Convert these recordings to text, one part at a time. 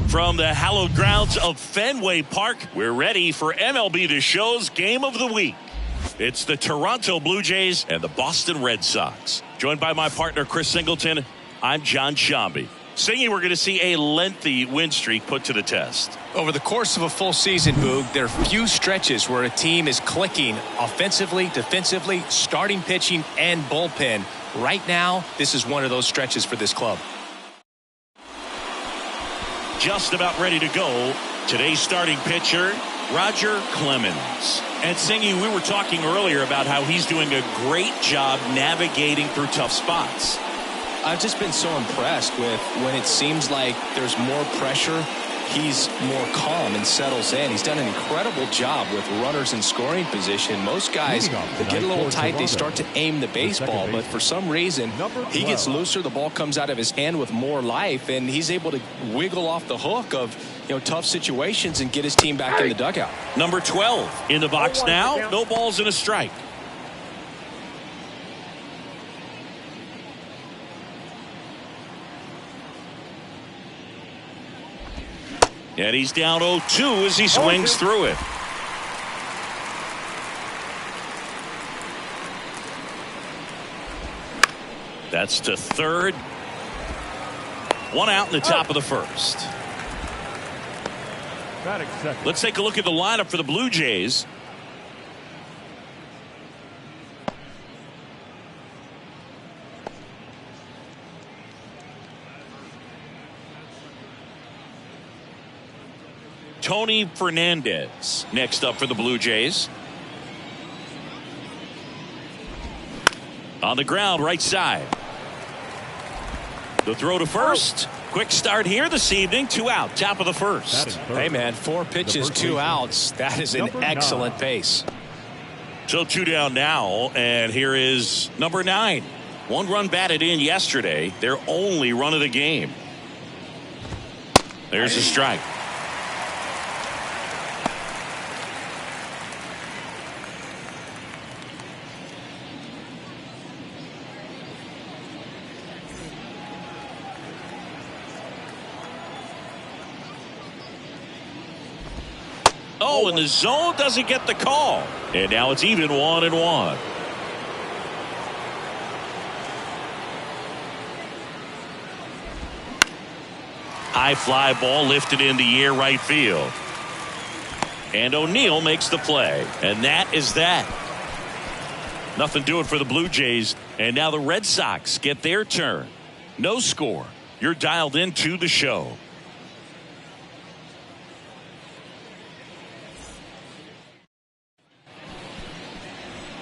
From the hallowed grounds of Fenway Park, we're ready for MLB The Show's Game of the Week. It's the Toronto Blue Jays and the Boston Red Sox. Joined by my partner, Chris Singleton, I'm John Shambi. Singy, we're going to see a lengthy win streak put to the test. Over the course of a full season, Boog, there are few stretches where a team is clicking offensively, defensively, starting pitching, and bullpen. Right now, this is one of those stretches for this club. Just about ready to go. Today's starting pitcher, Roger Clemens. And Singy, we were talking earlier about how he's doing a great job navigating through tough spots. I've just been so impressed with when it seems like there's more pressure, he's more calm and settles in. He's done an incredible job with runners in scoring position. Most guys, they get a little tight, they start to aim the baseball, but for some reason, he gets looser, the ball comes out of his hand with more life, and he's able to wiggle off the hook of tough situations and get his team back in the dugout. Number 12 in the box now. No balls and a strike. And he's down 0-2 as he swings through it. That's to third. One out in the top of the first. Let's take a look at the lineup for the Blue Jays. Tony Fernandez next up for the Blue Jays. On the ground, right side. The throw to first. Quick start here this evening. 2 out, top of the first. Hey, man, 4 pitches, 2 outs. That is an excellent pace. So 2 down now, and here is number 9. 1 run batted in yesterday. Their only run of the game. There's a strike. Oh, and the zone doesn't get the call. And now it's even 1-1. High fly ball lifted in the air right field. And O'Neill makes the play. And that is that. Nothing doing for the Blue Jays. And now the Red Sox get their turn. No score. You're dialed into the show.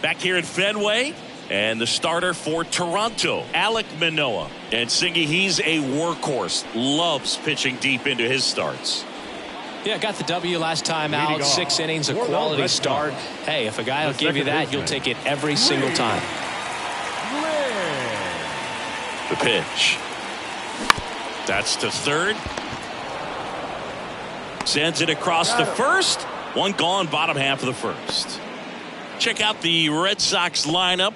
Back here at Fenway, and the starter for Toronto, Alek Manoah. And Singy, he's a workhorse. Loves pitching deep into his starts. Yeah, got the W last time out. 6 innings, a quality start. Hey, if a guy will give you that, you'll take it every single time. The pitch. That's to third. Sends it across the first. 1 gone, bottom half of the first. Check out the Red Sox lineup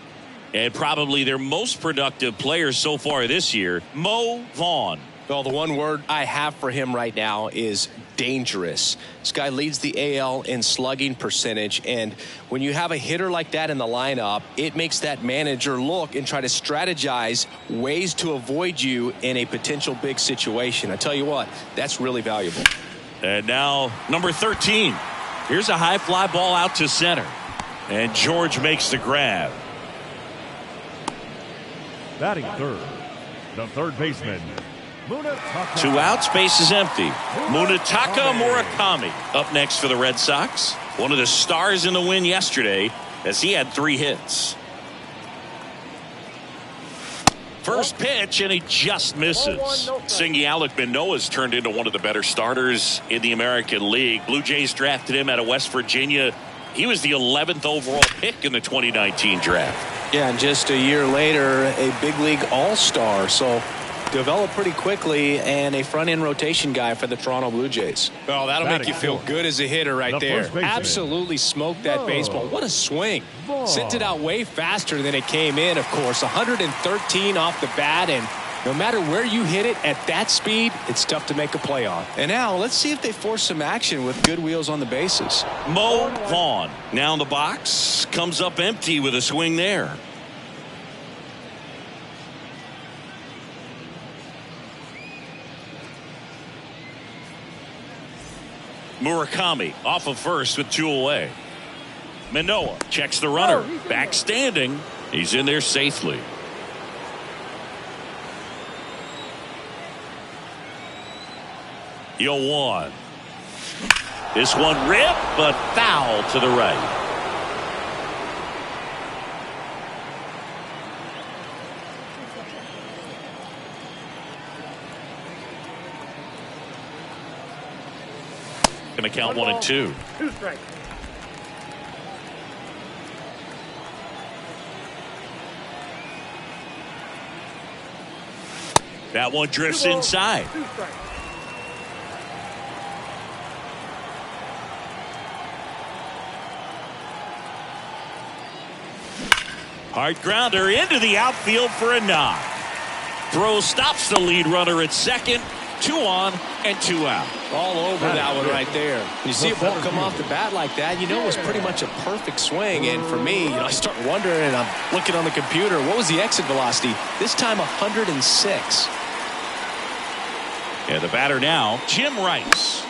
and probably their most productive player so far this year, Mo Vaughn. Well, the one word I have for him right now is dangerous. This guy leads the AL in slugging percentage, and when you have a hitter like that in the lineup, it makes that manager look and try to strategize ways to avoid you in a potential big situation. I tell you what, that's really valuable. And now number 13. Here's a high fly ball out to center. And George makes the grab. Batting third, the third baseman, Munetaka. 2 outs, base is empty. Munetaka Murakami up next for the Red Sox. One of the stars in the win yesterday as he had 3 hits. First pitch, and he just misses. Singy Alec Manoah's turned into one of the better starters in the American League. Blue Jays drafted him out of West Virginia. He was the 11th overall pick in the 2019 draft. Yeah, and just a year later, a big league all-star. So developed pretty quickly, and a front-end rotation guy for the Toronto Blue Jays. Well, that'll make you feel good as a hitter right there. Absolutely smoked that baseball. What a swing. Sent it out way faster than it came in, of course. 113 off the bat, and no matter where you hit it at that speed, it's tough to make a play on. And now let's see if they force some action with good wheels on the bases. Mo Vaughn now in the box, comes up empty with a swing there. Murakami off of first with 2 away. Manoah checks the runner, back standing. He's in there safely. Yo, 1. This one ripped, but foul to the right. Going to count 1 and 2. 2 strikes. That one drifts inside. 2 strikes. Hard grounder into the outfield for a knock. Throw stops the lead runner at second. 2 on and 2 out. All over that one right there. You see a ball come off the bat like that, you know it was pretty much a perfect swing. And for me, I start wondering, and I'm looking on the computer, what was the exit velocity? This time 106. And the batter now, Jim Rice.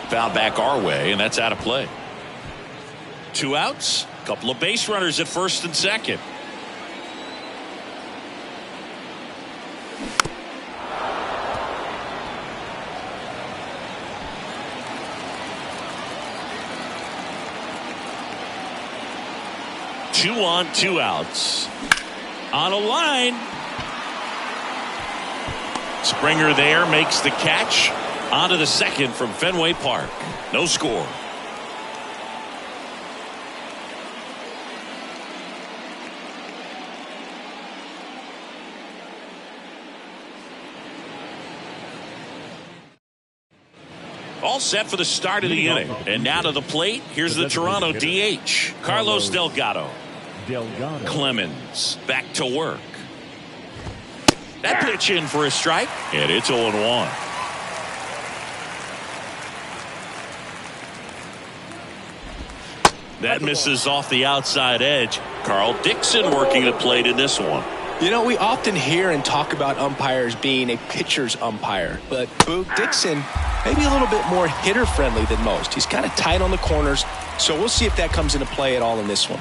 Foul back our way, and that's out of play. 2 outs, a couple of base runners at first and second. Two on, 2 outs. On a line. Springer there makes the catch. Onto the second from Fenway Park. No score. All set for the start of the inning. And now to the plate. Here's the Toronto DH, Carlos Delgado. Clemens back to work. That pitch in for a strike, and it's 0-1. That misses off the outside edge. Carl Dixon working the plate in this one. You know, we often hear and talk about umpires being a pitcher's umpire, but Boog Dixon maybe a little bit more hitter friendly than most. He's kind of tight on the corners, so we'll see if that comes into play at all in this one.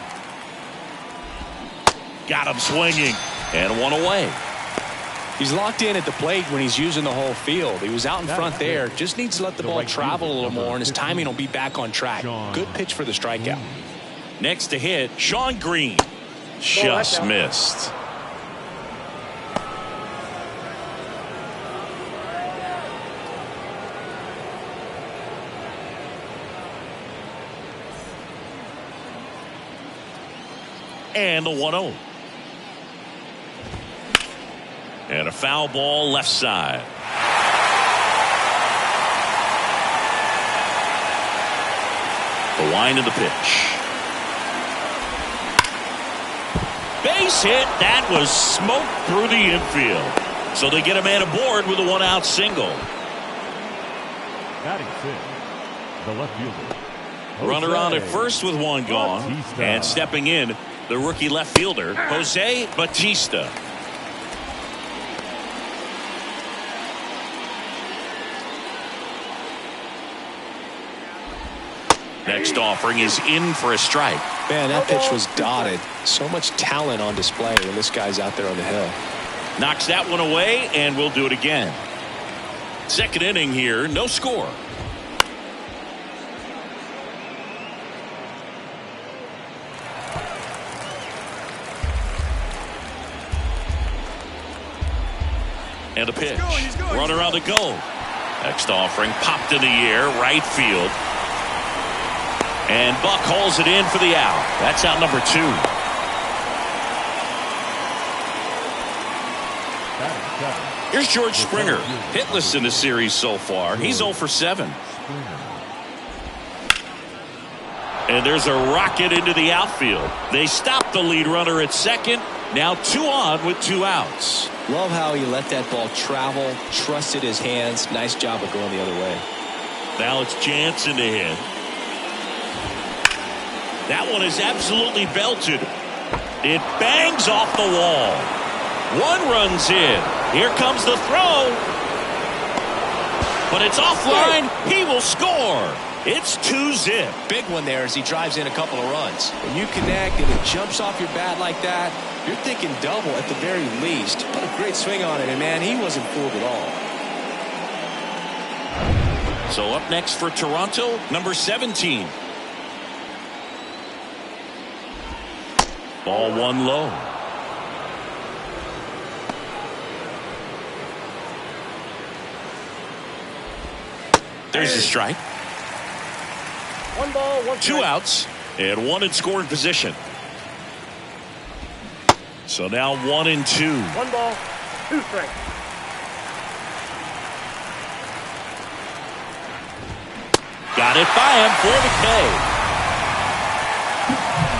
Got him swinging, and 1 away. He's locked in at the plate when he's using the whole field. He was out in front there. Just needs to let the ball travel a little more, and his timing will be back on track. Good pitch for the strikeout. Next to hit, Sean Green. Just missed. And the 1-0. And a foul ball left side. The line of the pitch. Base hit. That was smoked through the infield. So they get a man aboard with a 1-out single. Batting 6, the left fielder. Runner on at first with 1 gone. And stepping in, the rookie left fielder, Jose Bautista. Next offering is in for a strike. Man, that pitch was dotted. So much talent on display when this guy's out there on the hill. Knocks that one away, and we'll do it again. Second inning here, no score. And a pitch. He's going. Runner on the go. Next offering popped in the air, right field. And Buck hauls it in for the out. That's out number 2. Here's George Springer, hitless in the series so far. He's 0 for 7. And there's a rocket into the outfield. They stop the lead runner at second. Now 2 on with 2 outs. Love how he let that ball travel, trusted his hands. Nice job of going the other way. Now it's Jansen to hit. That one is absolutely belted. It bangs off the wall. 1 runs in. Here comes the throw. But it's offline. He will score. It's 2-zip. Big one there as he drives in a couple of runs. When you connect and it jumps off your bat like that, you're thinking double at the very least. What a great swing on it, and man, he wasn't fooled at all. So up next for Toronto, number 17. Ball 1 low. There's the strike. 1 ball, 1 strike. 2 outs and 1 in scoring position. So now 1 and 2. 1 ball, 2 strikes. Got it by him for the K.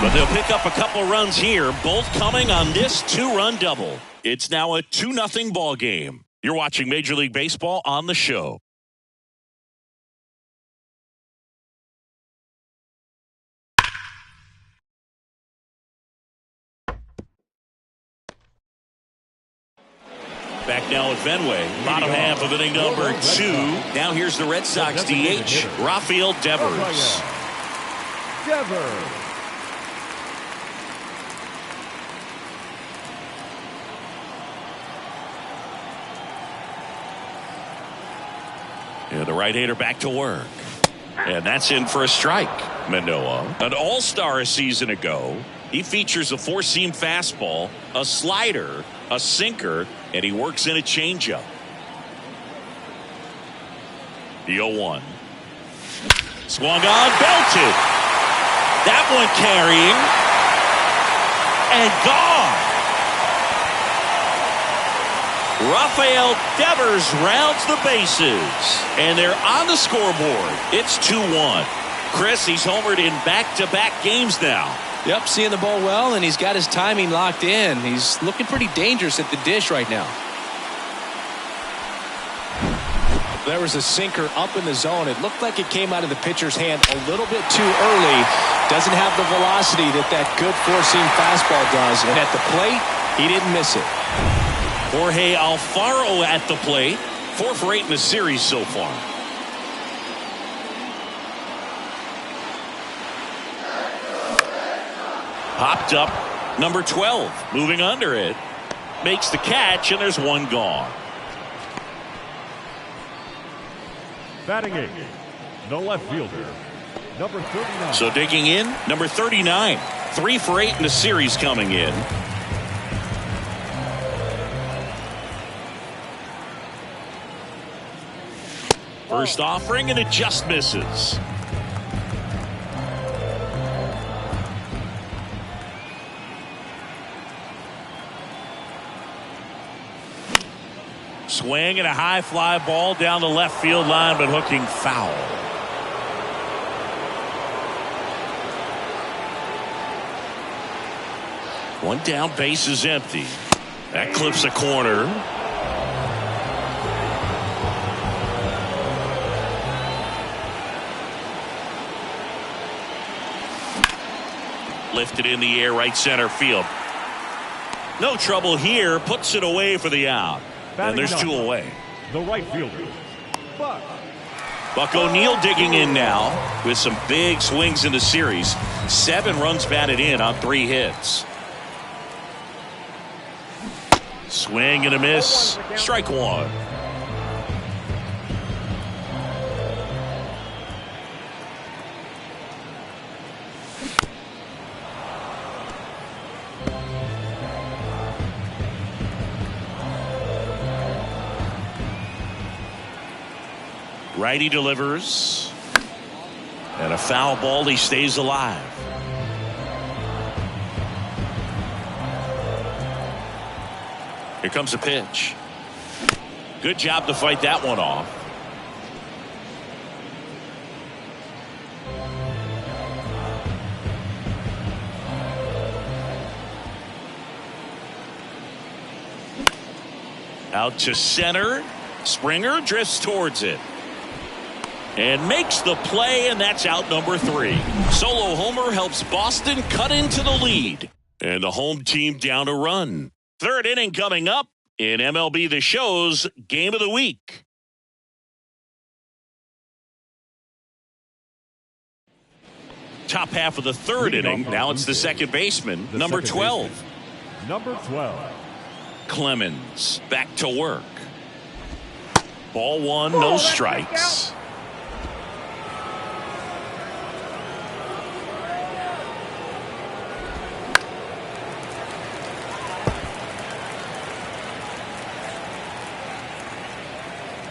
But they'll pick up a couple runs here, both coming on this 2-run double. It's now a 2-0 ball game. You're watching Major League Baseball on the show. Back now at Fenway. Bottom half of inning number 2. Now here's the Red Sox DH, Rafael Devers. And the right-hander back to work. And that's in for a strike. Manoah, an all-star a season ago. He features a 4-seam fastball, a slider, a sinker, and he works in a changeup. The 0-1. Swung on, belted. That one carrying. And gone. Rafael Devers rounds the bases. And they're on the scoreboard. It's 2-1. Chris, he's homered in back-to-back games now. Yep, seeing the ball well, and he's got his timing locked in. He's looking pretty dangerous at the dish right now. There was a sinker up in the zone. It looked like it came out of the pitcher's hand a little bit too early. Doesn't have the velocity that good 4-seam fastball does. And at the plate, he didn't miss it. Jorge Alfaro at the plate. 4 for 8 in the series so far. Popped up, number 12, moving under it. Makes the catch, and there's 1 gone. Batting 8, the left fielder, number 39. So digging in, number 39. 3 for 8 in the series coming in. First offering, and it just misses. Swing and a high fly ball down the left field line, but hooking foul. One down, base is empty. That clips a corner. Lifted in the air, right center field. No trouble here, puts it away for the out. And there's 2 away. The right fielder, Buck O'Neil digging in now with some big swings in the series. 7 runs batted in on 3 hits. Swing and a miss. Strike one. Righty delivers. And a foul ball. He stays alive. Here comes a pitch. Good job to fight that one off. Out to center. Springer drifts towards it. And makes the play, and that's out number 3. Solo homer helps Boston cut into the lead. And the home team down a run. Third inning coming up in MLB The Show's Game of the Week. Top half of the third inning. Now it's the second baseman, number 12. Number 12. Clemens back to work. Ball one, no strikes.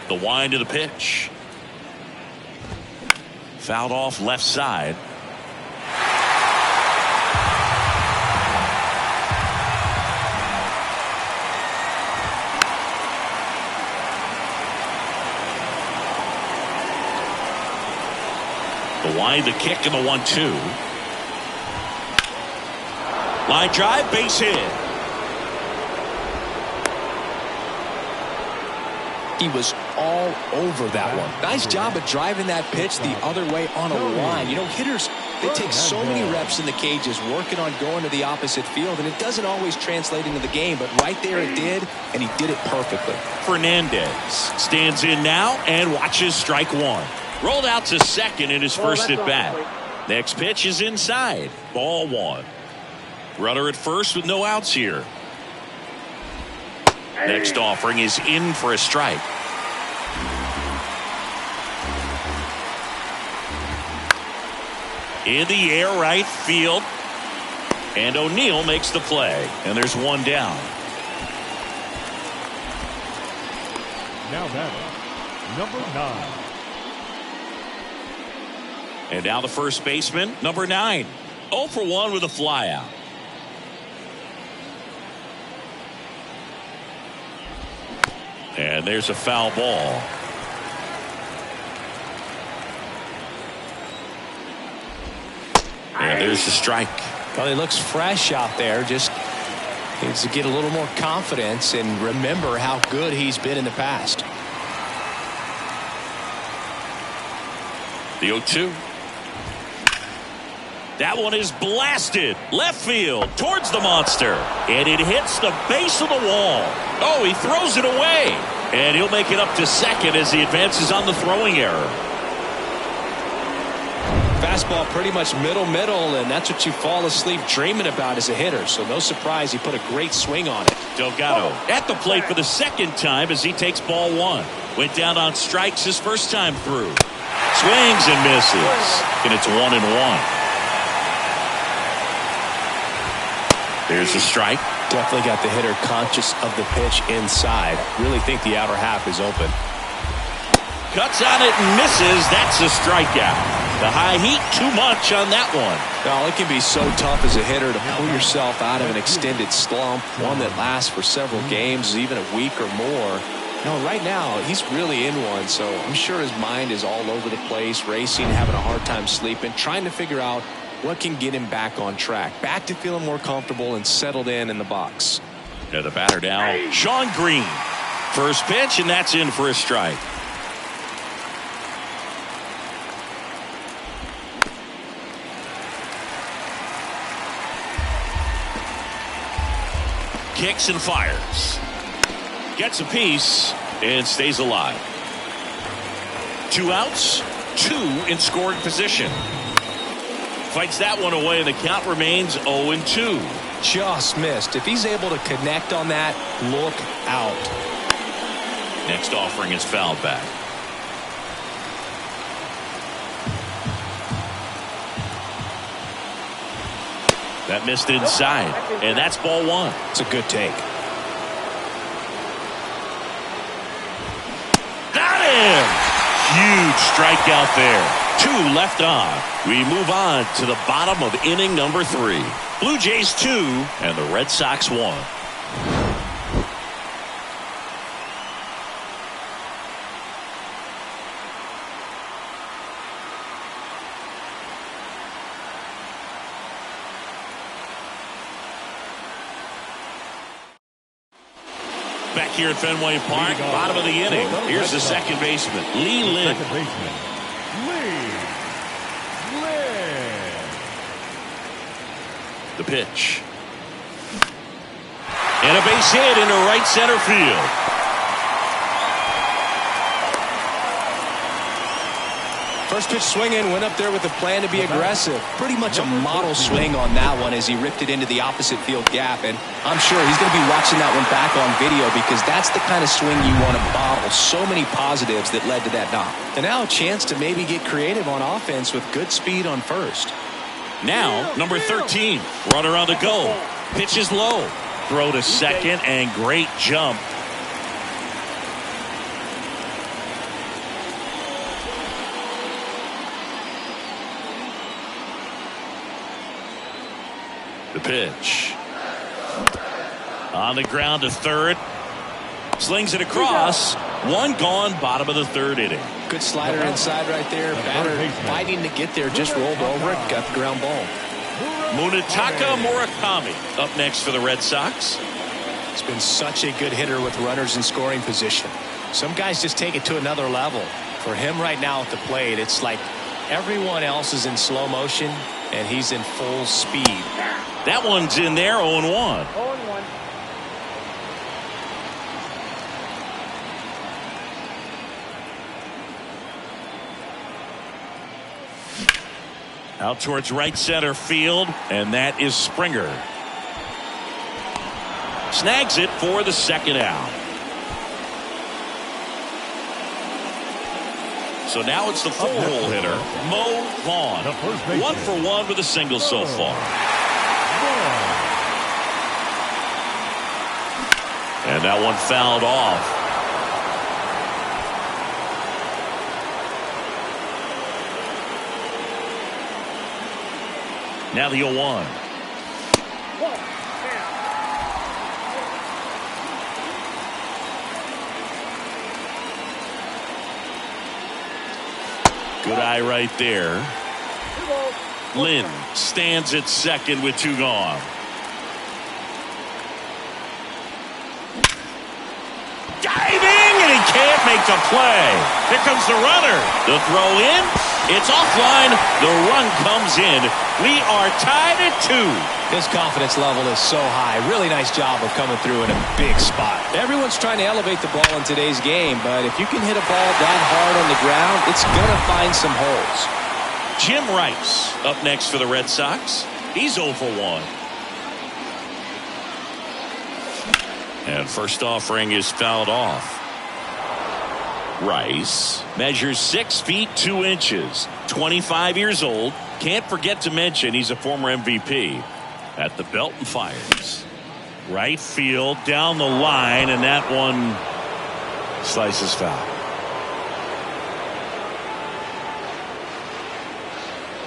The wind of the pitch. Fouled off left side. The wind, the kick, and the 1-2. Line drive, base hit. He was all over that one. Nice job of driving that pitch the other way on a line. You know, hitters, they take so many reps in the cages working on going to the opposite field, and it doesn't always translate into the game, but right there it did, and he did it perfectly. Fernandez stands in now and watches strike one. Rolled out to second in his first at bat. Next pitch is inside. Ball one. Runner at first with no outs here. Next offering is in for a strike. In the air, right field. And O'Neill makes the play. And there's one down. Now batting, number 9. And now the first baseman, number 9. 0 for 1 with a flyout. And there's a foul ball. And there's the strike. Well, he looks fresh out there. Just needs to get a little more confidence and remember how good he's been in the past. The 0-2. That one is blasted left field towards the monster, and it hits the base of the wall. Oh, he throws it away, and he'll make it up to second as he advances on the throwing error. Fastball pretty much middle, and that's what you fall asleep dreaming about as a hitter. So no surprise he put a great swing on it. Delgado at the plate for the second time as he takes ball one. Went down on strikes his first time through. Swings and misses, and it's 1-1. There's a strike. Definitely got the hitter conscious of the pitch inside. Really think the outer half is open. Cuts on it and misses. That's a strikeout. The high heat, too much on that one. Well, it can be so tough as a hitter to pull yourself out of an extended slump, one that lasts for several games, even a week or more. No, right now, he's really in one, so I'm sure his mind is all over the place, racing, having a hard time sleeping, trying to figure out what can get him back on track, back to feeling more comfortable and settled in the box. Yeah, the batter now, Sean Green. First pitch, and that's in for a strike. Kicks and fires. Gets a piece and stays alive. 2 outs, 2 in scoring position. Fights that one away, and the count remains 0-2. just missed. If he's able to connect on that, look out. Next offering is fouled back. That missed inside, and that's ball one. It's a good take. Got him! Huge strikeout there. 2 left on. We move on to the bottom of inning number 3. Blue Jays 2 and the Red Sox 1. Back here at Fenway Park, bottom of the inning. Here's the second baseman, Lee Lin. Second baseman, Lee Lin. The pitch. And a base hit into right center field. First pitch swinging, went up there with a plan to be aggressive. Pretty much a model swing on that one as he ripped it into the opposite field gap. And I'm sure he's going to be watching that one back on video because that's the kind of swing you want to bottle. So many positives that led to that knock. And now a chance to maybe get creative on offense with good speed on first. Now, number 13, runner on the go. Pitch is low. Throw to second and great jump. The pitch. On the ground to third. Slings it across. 1 gone, bottom of the 3rd inning. Good slider inside right there. Batter fighting to get there, just rolled over it, got the ground ball. Munetaka Murakami up next for the Red Sox. He's been such a good hitter with runners in scoring position. Some guys just take it to another level. For him right now at the plate, it's like everyone else is in slow motion and he's in full speed. That one's in there, 0-1. 0-1. Out towards right center field, and that is Springer. Snags it for the second out. So now it's the full-hole hitter, Mo Vaughn. 1 for 1 with a single so far. And that one fouled off. Now the 0-1. Good eye right there. Lynn stands at second with 2 gone. Diving, and he can't make the play. Here comes the runner. The throw in. It's offline. The run comes in. We are tied at 2. His confidence level is so high. Really nice job of coming through in a big spot. Everyone's trying to elevate the ball in today's game, but if you can hit a ball that hard on the ground, it's going to find some holes. Jim Rice up next for the Red Sox. He's 0 for 1. And first offering is fouled off. Rice measures 6 feet 2 inches, 25 years old. Can't forget to mention he's a former MVP. At the belt and fires. Right field down the line, and that one slices foul.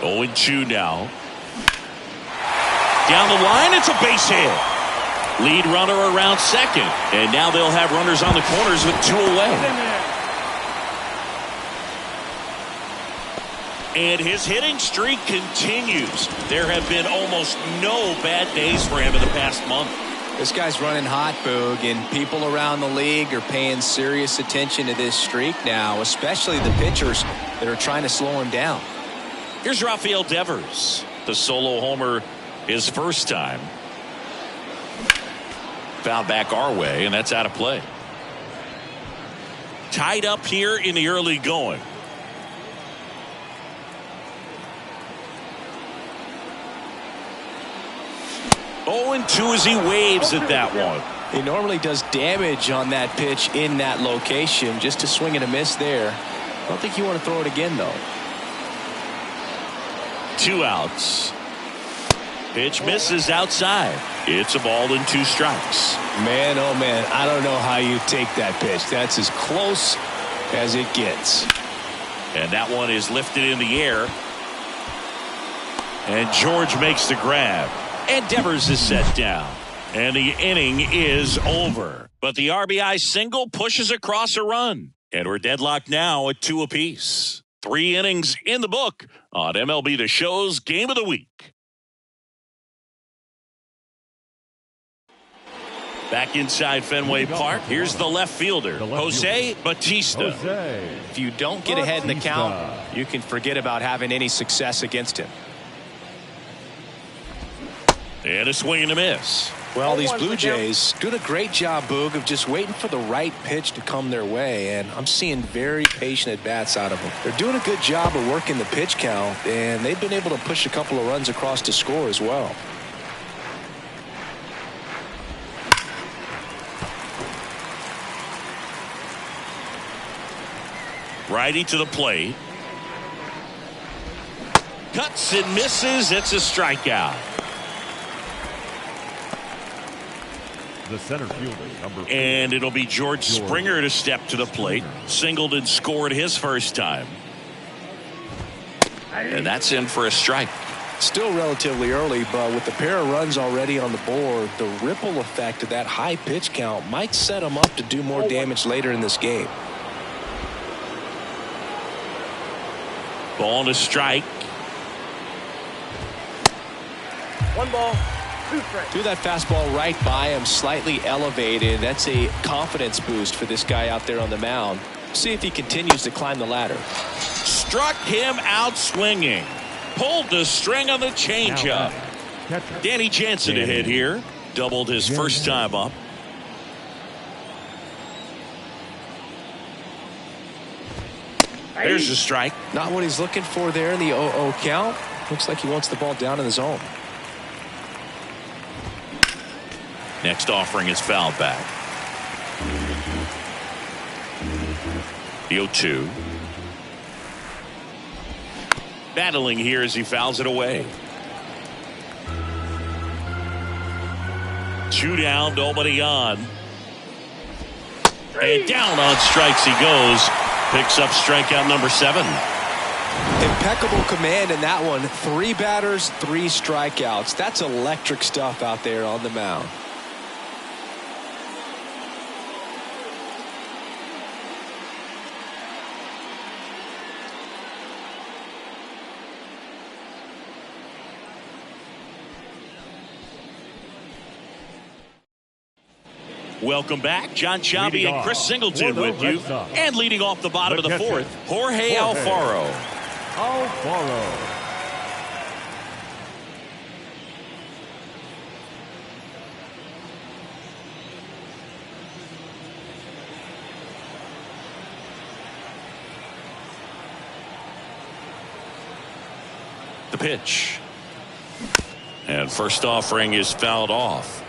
0-2 now. Down the line, it's a base hit. Lead runner around second, and now they'll have runners on the corners with 2 away. And his hitting streak continues. There have been almost no bad days for him in the past month. This guy's running hot, Boog, and people around the league are paying serious attention to this streak now, especially the pitchers that are trying to slow him down. Here's Rafael Devers. The solo homer his first time. Foul back our way, and that's out of play. Tied up here in the early going. 0-2 as he waves at that one. He normally does damage on that pitch in that location. Just a swing and a miss there. I don't think you want to throw it again, though. 2 outs. Pitch misses outside. It's a ball and 2 strikes. Man, oh man, I don't know how you take that pitch. That's as close as it gets. And that one is lifted in the air. And George makes the grab. And Devers is set down. And the inning is over. But the RBI single pushes across a run. And we're deadlocked now at 2 apiece. 3 innings in the book on MLB The Show's Game of the Week. Back inside Fenway Park, here's the left fielder, Jose Bautista. If you don't get ahead in the count, you can forget about having any success against him. And a swing and a miss. Well, these Blue Jays doing a great job, Boog, of just waiting for the right pitch to come their way, and I'm seeing very patient at-bats out of them. They're doing a good job of working the pitch count, and they've been able to push a couple of runs across to score as well. Righty to the plate. Cuts and misses. It's a strikeout. The center fielder, number 4. And it'll be George Springer to step to the plate. Singled and scored his first time. And that's in for a strike. Still relatively early, but with the pair of runs already on the board, the ripple effect of that high pitch count might set them up to do more damage later in this game. Ball and a strike. 1 ball, 2 strikes. Threw that fastball right by him, slightly elevated. That's a confidence boost for this guy out there on the mound. See if he continues to climb the ladder. Struck him out swinging. Pulled the string on the changeup. Danny Jansen to hit here. Doubled his first time up. There's a strike. Not what he's looking for there in the 0-0 count. Looks like he wants the ball down in the zone. Next offering is fouled back. The 0-2. Battling here as he fouls it away. 2 down, nobody on. And down on strikes he goes. Picks up strikeout number 7. Impeccable command in that one. 3 batters, 3 strikeouts. That's electric stuff out there on the mound. Welcome back. John Sciambi and Chris Singleton with you. And leading off the bottom of the 4th, Jorge Alfaro. The pitch. And first offering is fouled off.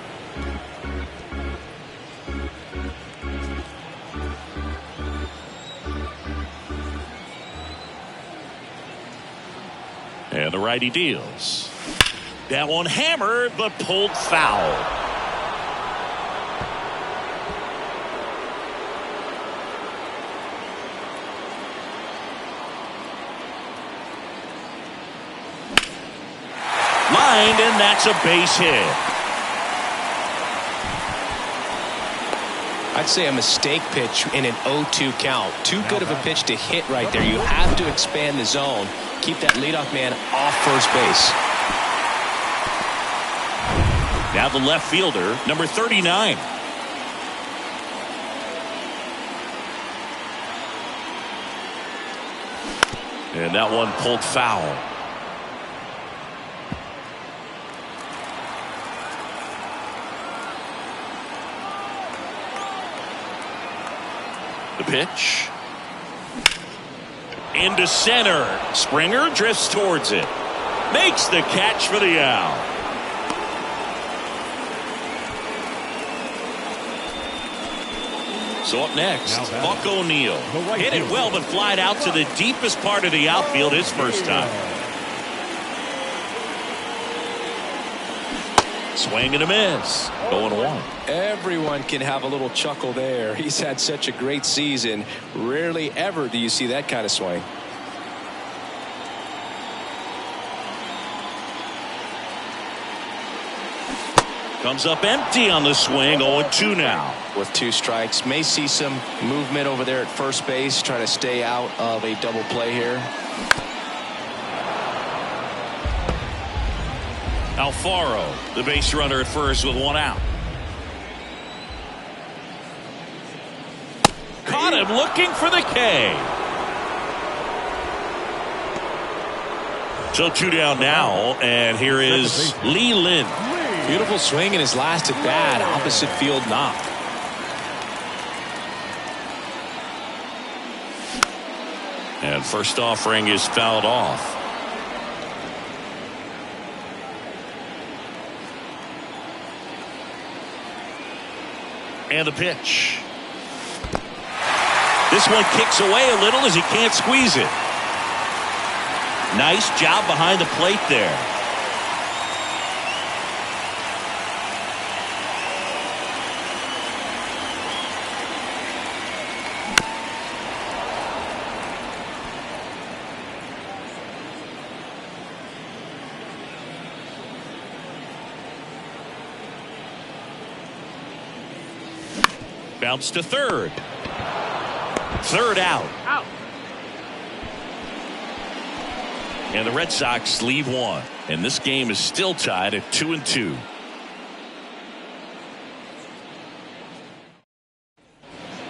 And the righty deals. That one hammered, but pulled foul. Lined, and that's a base hit. I'd say a mistake pitch in an 0-2 count. Too good of a pitch to hit right there. You have to expand the zone. Keep that leadoff man off first base. Now the left fielder, number 39. And that one pulled foul. The pitch. Into center. Springer drifts towards it. Makes the catch for the out. So up next, Now Buck O'Neil. right Hit it fielder. well, but flied out to the deepest part of the outfield his first time. Swing and a miss. 0-1. Everyone can have a little chuckle there. He's had such a great season. Rarely ever do you see that kind of swing. Comes up empty on the swing. 0-2 now. With 2 strikes, may see some movement over there at first base, trying to stay out of a double play here. Alfaro, the base runner at first with 1 out. Caught him looking for the K. So 2 down now, and here is Lee Lin. Beautiful swing in his last at bat, opposite field knock. And first offering is fouled off. And the pitch. This one kicks away a little as he can't squeeze it. Nice job behind the plate there. Bounce to third. Third out. And the Red Sox leave 1. And this game is still tied at 2-2.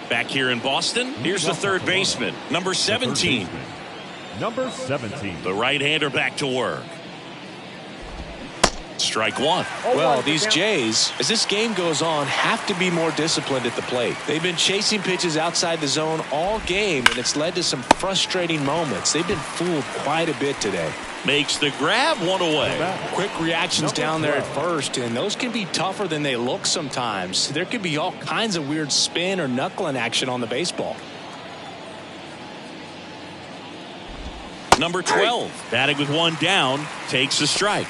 Back here in Boston, here's the third baseman, number 17. Number 17. The right-hander back to work. Strike 1. Well, these Jays, as this game goes on, have to be more disciplined at the plate. They've been chasing pitches outside the zone all game, and it's led to some frustrating moments. They've been fooled quite a bit today. Makes the grab, 1 away. Quick reactions down there at first, and those can be tougher than they look sometimes. There could be all kinds of weird spin or knuckling action on the baseball. Number 12, batting with 1 down, takes the strike.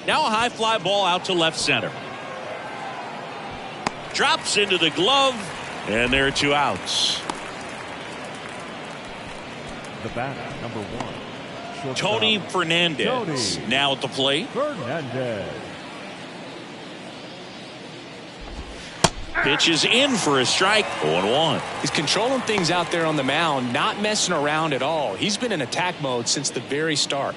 Now a high fly ball out to left center. Drops into the glove, and there are 2 outs. The batter, number 1. Shortstop, Tony Fernandez now at the plate. Fernandez. Pitch is in for a strike. 0-1. He's controlling things out there on the mound, not messing around at all. He's been in attack mode since the very start.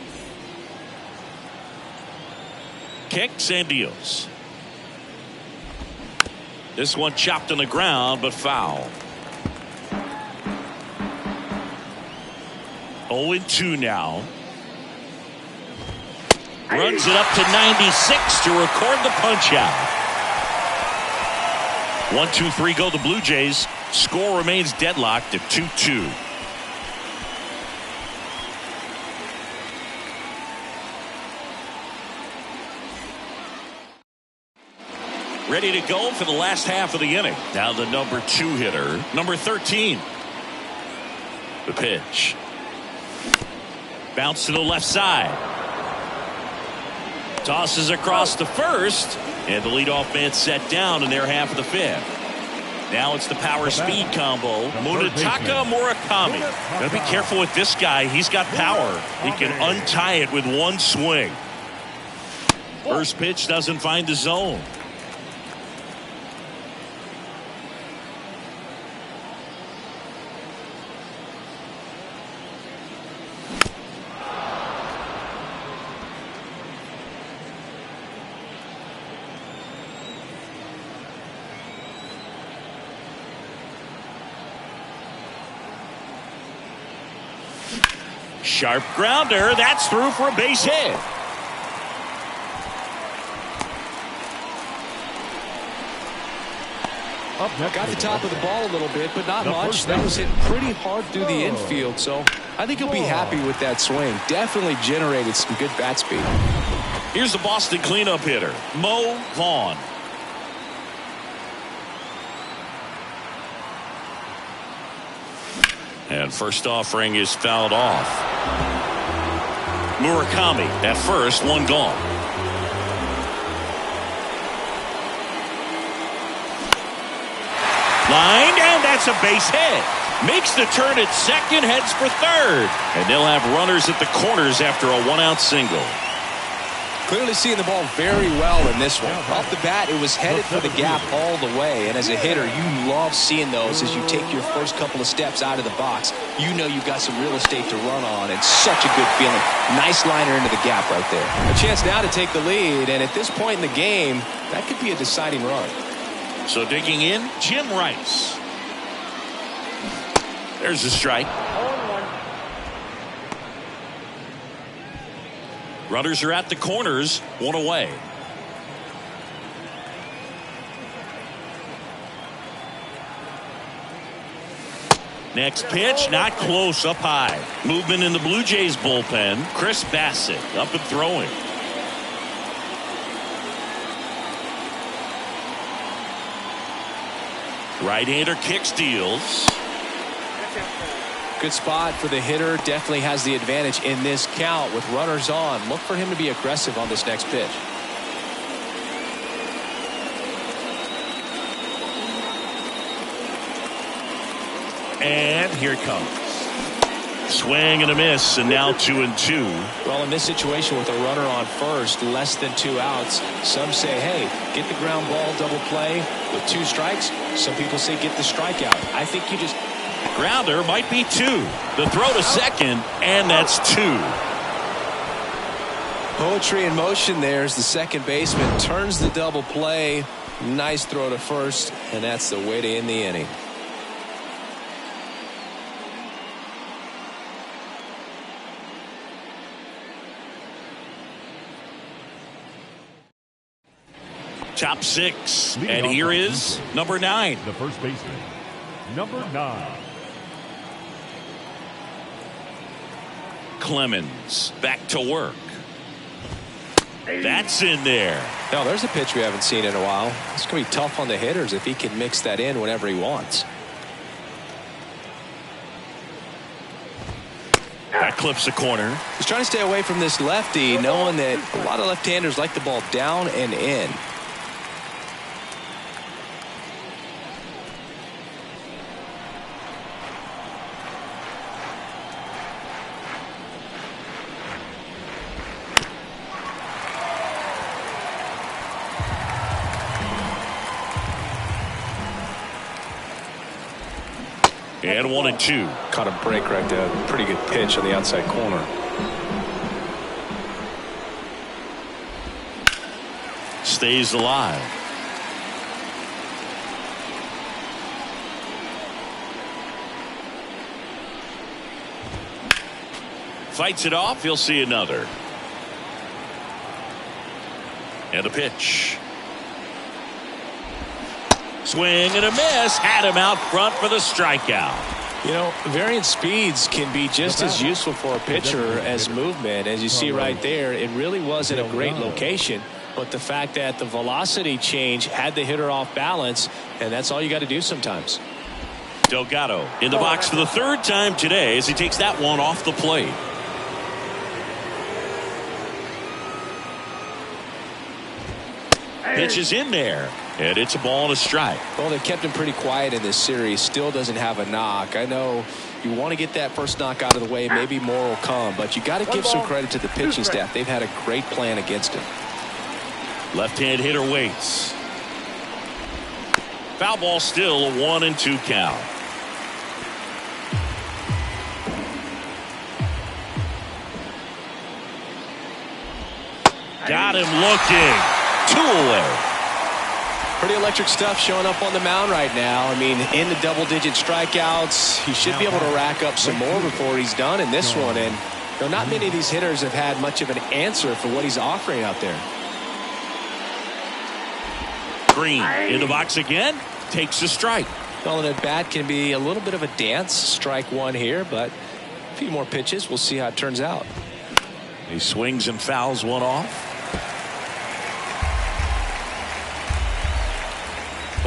Kicks and deals. This one chopped on the ground, but foul. 0-2 now. Runs it up to 96 to record the punch out. 1-2-3 go the Blue Jays. Score remains deadlocked at 2-2. Ready to go for the last half of the inning. Now the number 2 hitter, number 13. The pitch. Bounce to the left side. Tosses across the first, and the leadoff man set down in their half of the 5th. Now it's the power speed combo. Munetaka Murakami. Gotta be careful with this guy. He's got power. He can untie it with 1 swing. First pitch doesn't find the zone. Sharp grounder. That's through for a base hit. Got the top of the ball a little bit, but not much. That was hit pretty hard through the infield, so I think he'll be happy with that swing. Definitely generated some good bat speed. Here's the Boston cleanup hitter, Mo Vaughn. And first offering is fouled off. Murakami at first, one gone. Line, and that's a base hit. Makes the turn at second, heads for third. And they'll have runners at the corners after a one-out single. Clearly seeing the ball very well in this one. Off the bat, it was headed for the gap all the way. And as a hitter, you love seeing those as you take your first couple of steps out of the box. You know you've got some real estate to run on, and such a good feeling. Nice liner into the gap right there. A chance now to take the lead, and at this point in the game, that could be a deciding run. So digging in, Jim Rice. There's the strike. Runners are at the corners, one away. Next pitch, not close, up high. Movement in the Blue Jays bullpen. Chris Bassett up and throwing. Right-hander kick steals. Good spot for the hitter. Definitely has the advantage in this count with runners on. Look for him to be aggressive on this next pitch. And here it comes. Swing and a miss, and now 2-2. Well, in this situation with a runner on first, less than 2 outs, some say, hey, get the ground ball double play with 2 strikes. Some people say get the strikeout. I think you just... Grounder might be 2. The throw to second, and that's 2. Poetry in motion there as the second baseman turns the double play. Nice throw to first, and that's the way to end the inning. Top 6, and here is number 9. The first baseman, number 9. Clemens back to work. That's in there. Now there's a pitch we haven't seen in a while. It's going to be tough on the hitters if he can mix that in whenever he wants. That clips the corner. He's trying to stay away from this lefty, knowing that a lot of left-handers like the ball down and in. And 1-2. Caught a break right there. Pretty good pitch on the outside corner. Stays alive. Fights it off. He'll see another. And a pitch. Swing and a miss. Had him out front for the strikeout. You know, variant speeds can be just as useful for a pitcher as movement. As you see right there, it really wasn't a great location. But the fact that the velocity change had the hitter off balance, and that's all you got to do sometimes. Delgado in the box for the 3rd time today as he takes that one off the plate. Pitch is in there. And it's a ball and a strike. Well, they've kept him pretty quiet in this series. Still doesn't have a knock. I know you want to get that first knock out of the way. Maybe more will come. But you got to give some credit to the pitching staff. They've had a great plan against him. Left-hand hitter waits. Foul ball still, a 1-2 count. Got him looking. 2 away. Pretty electric stuff showing up on the mound right now. I mean, in the double-digit strikeouts, he should be able to rack up some more before he's done in this one. And you know, not many of these hitters have had much of an answer for what he's offering out there. Green in the box again. Takes a strike. Well, an at-bat can be a little bit of a dance. Strike 1 here, but a few more pitches. We'll see how it turns out. He swings and fouls one off.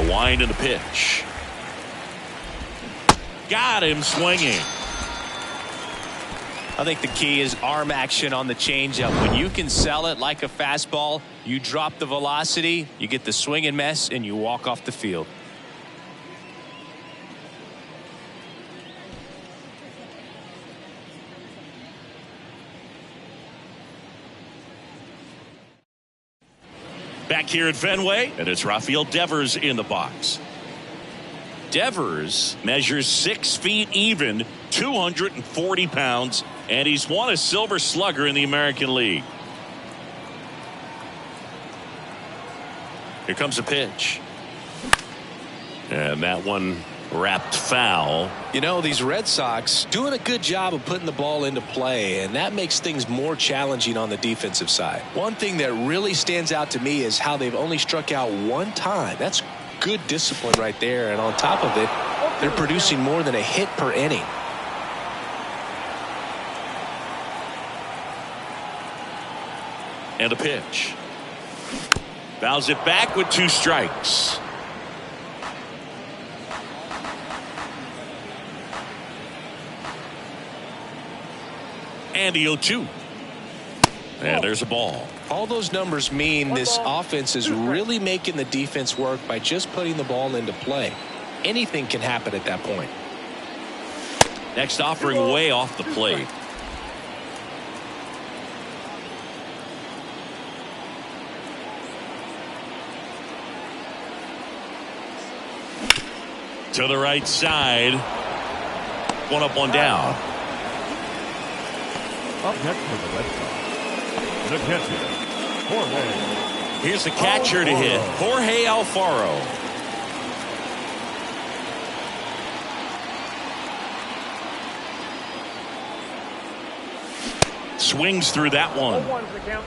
The wind and the pitch. Got him swinging. I think the key is arm action on the changeup. When you can sell it like a fastball, you drop the velocity, you get the swing and miss, and you walk off the field. Back here at Fenway, and it's Rafael Devers in the box. Devers measures 6 feet even, 240 pounds, and he's won a Silver Slugger in the American League. Here comes a pitch. And that one wrapped foul. You know, these Red Sox doing a good job of putting the ball into play, and that makes things more challenging on the defensive side. One thing that really stands out to me is how they've only struck out 1 time. That's good discipline right there, and on top of it, they're producing more than a hit per inning. And a pitch. Fouls it back with 2 strikes. And the 0-2. And there's a ball. All those numbers mean this offense is really making the defense work by just putting the ball into play. Anything can happen at that point. Next offering way off the plate. To the right side. 1 up, 1 down. Up next for the Red Sox, the catcher, Jorge. Here's the catcher to hit, Jorge Alfaro. Swings through that one. 0-1's the count.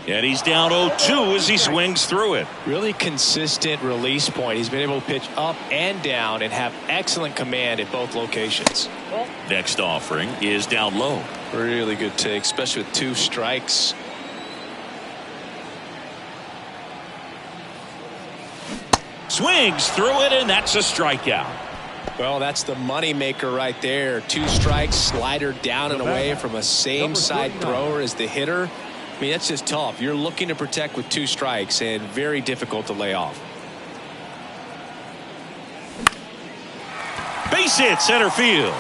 And he's down 0-2 as he swings through it. Really consistent release point. He's been able to pitch up and down and have excellent command at both locations. Next offering is down low. Really good take, especially with 2 strikes. Swings through it, and that's a strikeout. Well, that's the money maker right there. 2 strikes, slider down and away from a same side thrower as the hitter. I mean, that's just tough. You're looking to protect with 2 strikes and very difficult to lay off. Base hit center field.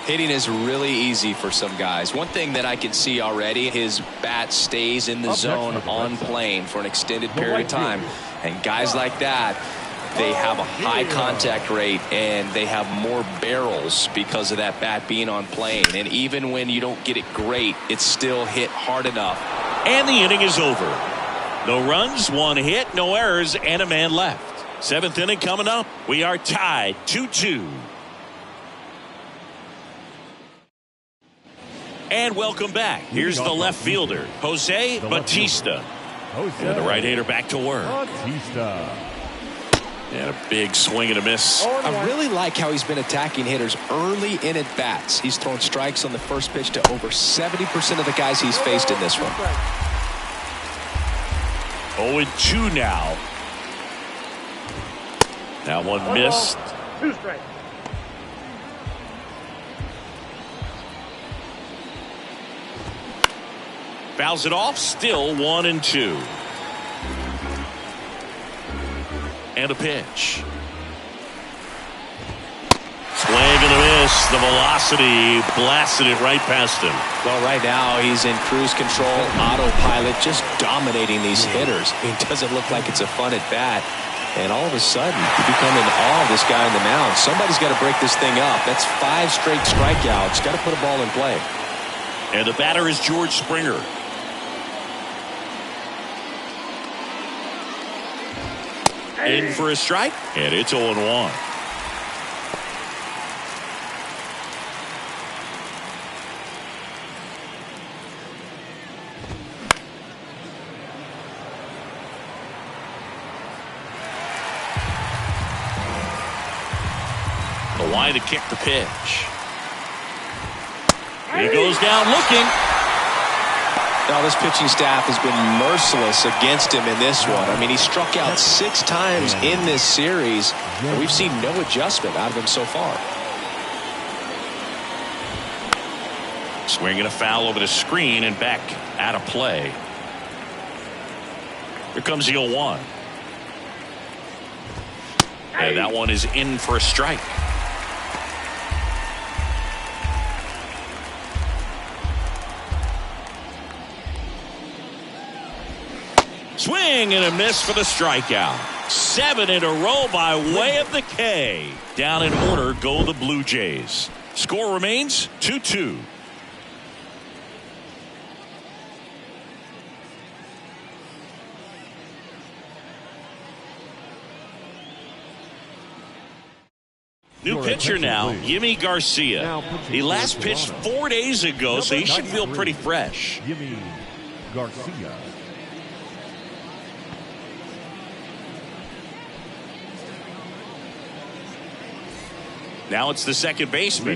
Hitting is really easy for some guys. One thing that I can see already, his bat stays in the zone on plane for an extended period of time. And guys like that, they have a high contact rate and they have more barrels because of that bat being on plane. And even when you don't get it great, it's still hit hard enough. And the inning is over. No runs, 1 hit, no errors, and a man left. 7th inning coming up. We are tied 2-2. And welcome back. Here's the left fielder, Jose Bautista. And the right-hander back to work. Bautista. And a big swing and a miss. I really like how he's been attacking hitters early in at bats. He's thrown strikes on the first pitch to over 70% of the guys he's faced in this one. 0-2 now. That one missed. 2 strikes. Fouls it off. Still 1-2. And a pitch. Swing and a miss. The velocity blasted it right past him. Well, right now he's in cruise control, autopilot, just dominating these hitters. It doesn't look like it's a fun at bat. And all of a sudden, you become in awe of this guy on the mound. Somebody's got to break this thing up. That's 5 straight strikeouts. Got to put a ball in play. And the batter is George Springer. In for a strike, and it's 0-1. Why to kick the pitch? He goes down looking. Now this pitching staff has been merciless against him in this one. I mean, he struck out 6 times in this series, and we've seen no adjustment out of him so far. Swinging a foul over the screen and back out of play. Here comes the 0-1. And that one is in for a strike. Swing and a miss for the strikeout. 7 in a row by way of the K. Down in order go the Blue Jays. Score remains 2-2. New pitcher now, Yimi Garcia. He last pitched 4 days ago, so he should feel pretty fresh. Yimi Garcia. Now it's the second baseman.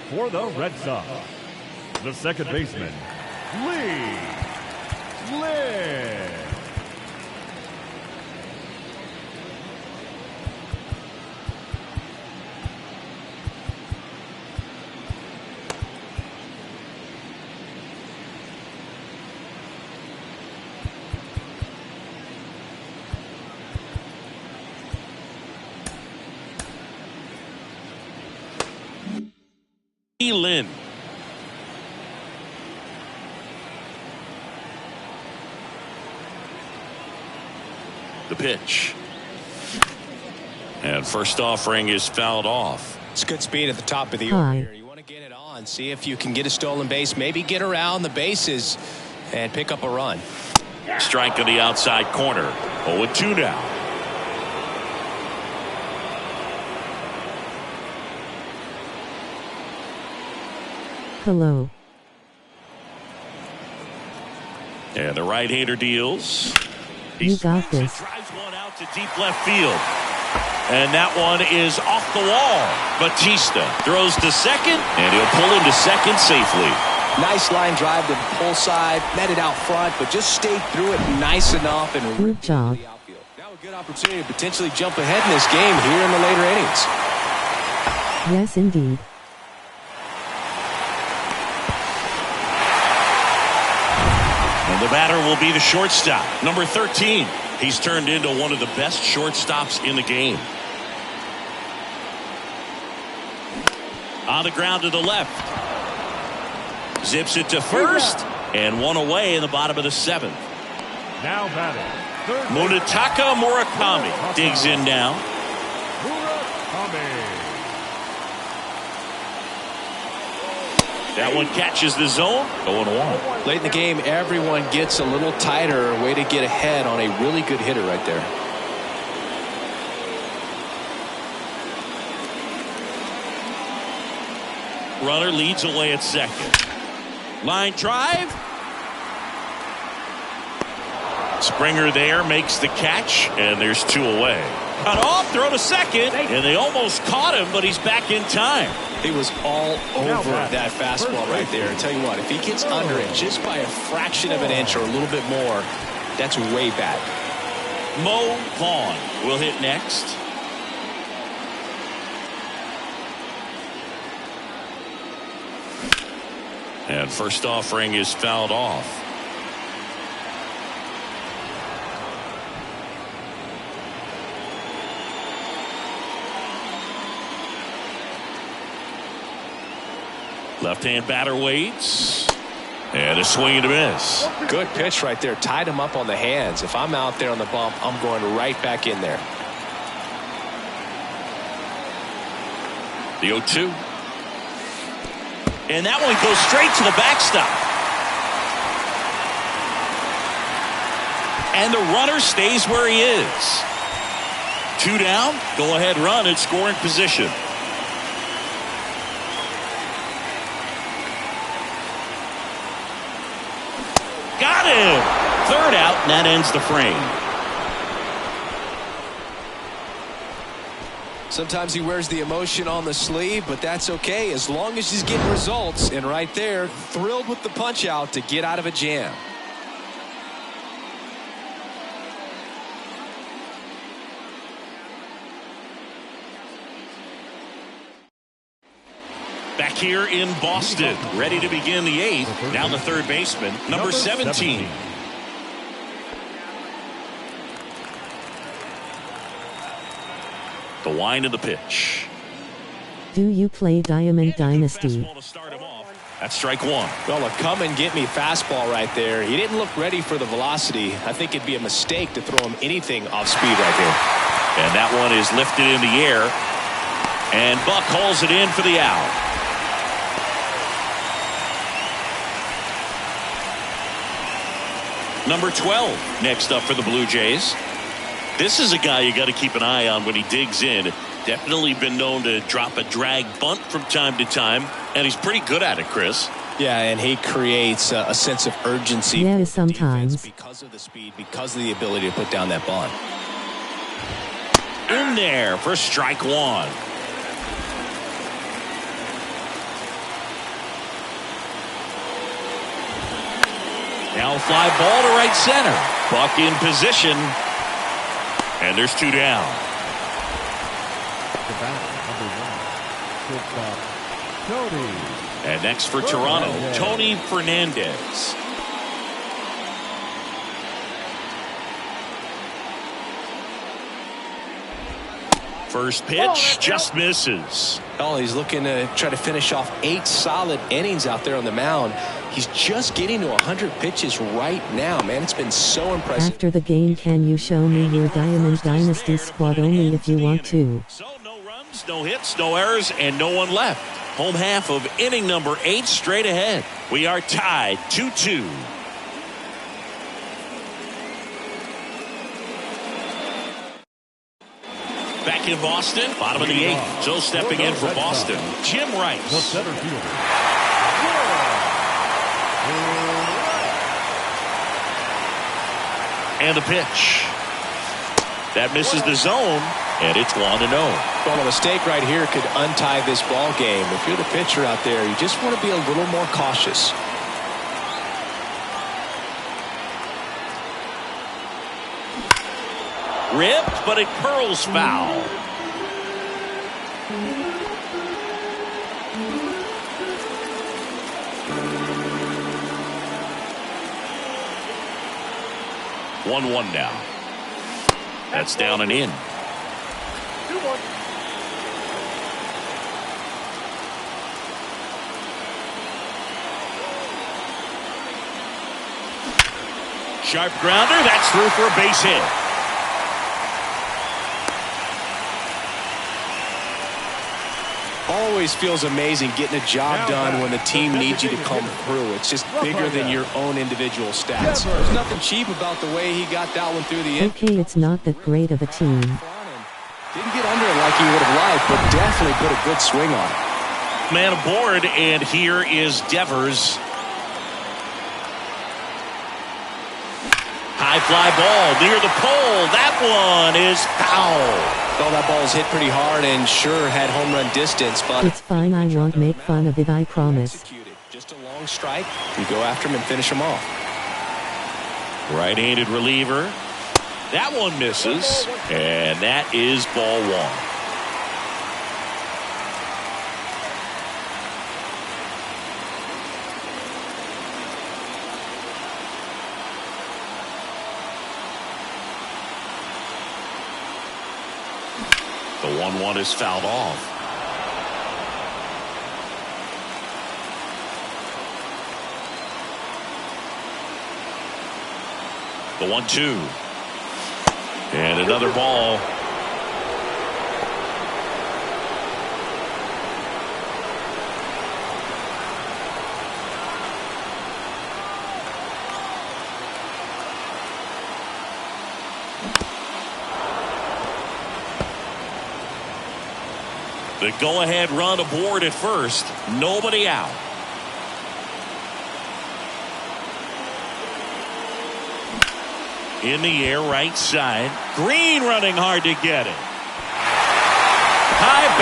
For the Red Sox, the second baseman, Lee. Lynn. The pitch. And first offering is fouled off. It's good speed at the top of the order here. You want to get it on, see if you can get a stolen base, maybe get around the bases and pick up a run. Strike on the outside corner. 0-2 now. Hello. And the right-hander deals. You got this. Drives one out to deep left field. And that one is off the wall. Batista throws to second, and he'll pull him to second safely. Nice line drive to the pull side, met it out front, but just stayed through it nice enough and good job. Now a good opportunity to potentially jump ahead in this game here in the later innings. Yes, indeed. And the batter will be the shortstop, number 13. He's turned into one of the best shortstops in the game. On the ground to the left. Zips it to first, and one away in the bottom of the 7th. Now batting, third Munetaka Murakami digs in now. Murakami. That one catches the zone. 0-1. Late in the game, everyone gets a little tighter. Way to get ahead on a really good hitter right there. Runner leads away at second. Line drive. Springer there makes the catch, and there's 2 away. Cut off, throw to second, and they almost caught him, but he's back in time. He was all over that fastball right there. I tell you what, if he gets under it just by a fraction of an inch or a little bit more, that's way back. Mo Vaughn will hit next. And first offering is fouled off. Left-hand batter waits. And a swing and a miss. Good pitch right there. Tied him up on the hands. If I'm out there on the bump, I'm going right back in there. The 0-2. And that one goes straight to the backstop. And the runner stays where he is. 2 down. Go ahead run in scoring position. Got him. 3rd out, and that ends the frame. Sometimes he wears the emotion on the sleeve, but that's okay as long as he's getting results. And right there, thrilled with the punch out to get out of a jam. Back here in Boston, ready to begin the 8th. Now the third baseman, number 17. The wind of the pitch. Do you play Diamond Dynasty? That's strike one. Well, a come and get me fastball right there. He didn't look ready for the velocity. I think it'd be a mistake to throw him anything off speed right here. And that one is lifted in the air. And Buck hauls it in for the out. Number 12 next up for the Blue Jays. This is a guy you got to keep an eye on when he digs in. Definitely been known to drop a drag bunt from time to time, and he's pretty good at it, Chris. Yeah, and he creates a sense of urgency. Yeah, sometimes. Because of the speed, because of the ability to put down that bunt. In there for strike one. Now fly ball to right center. Buck in position. And there's two down. The batter, number 1, Tony. And next for Toronto, Tony Fernandez. First pitch just misses. Oh, he's looking to try to finish off 8 solid innings out there on the mound. He's just getting to 100 pitches right now, man. It's been so impressive. After the game, can you show me your Diamond Dynasty squad only if you want to? So no runs, no hits, no errors, and no one left. Home half of inning number 8 straight ahead. We are tied 2-2. Back in Boston, bottom of the 8th. So stepping in for Boston, Jim The Rice. center fielder. And the pitch. That misses the zone, and it's 1-0. Well, a mistake right here could untie this ball game. If you're the pitcher out there, you just want to be a little more cautious. Ripped, but it curls foul. One now. That's down and in. 2-1. Sharp grounder. That's through for a base hit. Always feels amazing getting a job done when the team needs you to come through. It's just bigger than your own individual stats. There's nothing cheap about the way he got that one through the end. Okay, it's not that great of a team. Didn't get under it like he would have liked, but definitely put a good swing on it. Man aboard, and here is Devers. High fly ball near the pole. That one is foul. Well, that ball was hit pretty hard and sure had home run distance, but It's fine, I won't make fun of it, I promise. executed. Just a long strike. You go after him and finish him off. Right-handed reliever. That one misses, and that is ball 1. The 1-1 is fouled off. The 1-2. And another ball. The go-ahead run aboard at first. Nobody out. In the air, right side. Green running hard to get it.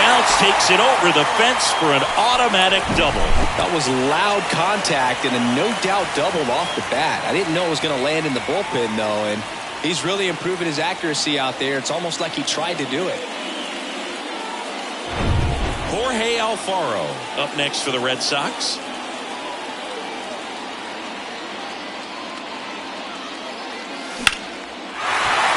bounce takes it over the fence for an automatic double. That was loud contact and a no-doubt double off the bat. I didn't know it was going to land in the bullpen, though, and he's really improving his accuracy out there. It's almost like he tried to do it. Jorge Alfaro up next for the Red Sox.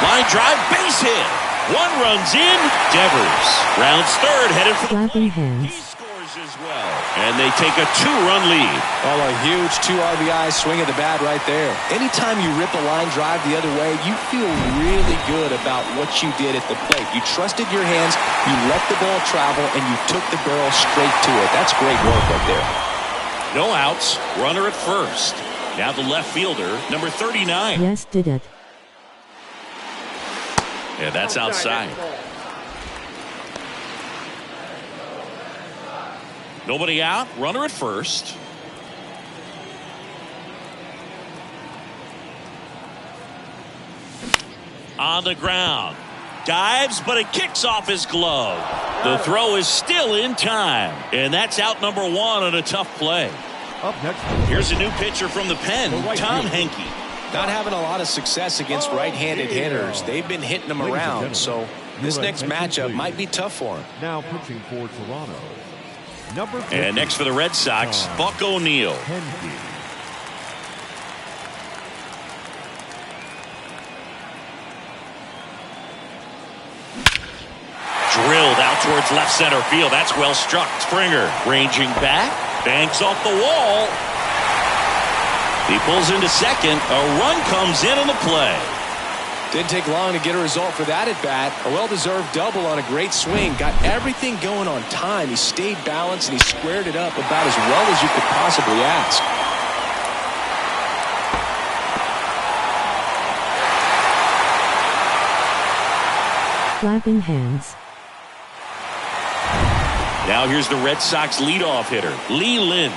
Line drive, base hit. One runs in. Devers rounds third, headed for Clapping He hands. scores as well, and they take a 2-run lead. Oh, a huge 2 RBI swing of the bat right there. Anytime you rip a line drive the other way, you feel really good about what you did at the plate. You trusted your hands, you let the ball travel, and you took the barrel straight to it. That's great work right there. No outs, runner at first. Now the left fielder, number 39. Yes, did it. Yeah, that's outside. Nobody out, runner at first. On the ground. Dives, but it kicks off his glove. The throw is still in time. And that's out number 1 on a tough play. Up next. Here's a new pitcher from the pen, Tom Henke. Not having a lot of success against right-handed hitters. They've been hitting them around, so this next matchup might be tough for him. Now pitching for Toronto. Number 50. And next for the Red Sox, Buck O'Neil. Henke. Drilled out towards left center field. That's well struck. Springer ranging back. Banks off the wall. He pulls into second. A run comes in on the play. Didn't take long to get a result for that at bat. A well-deserved double on a great swing. Got everything going on time. He stayed balanced and he squared it up about as well as you could possibly ask. Clapping hands. Now here's the Red Sox leadoff hitter, Lee Lynn.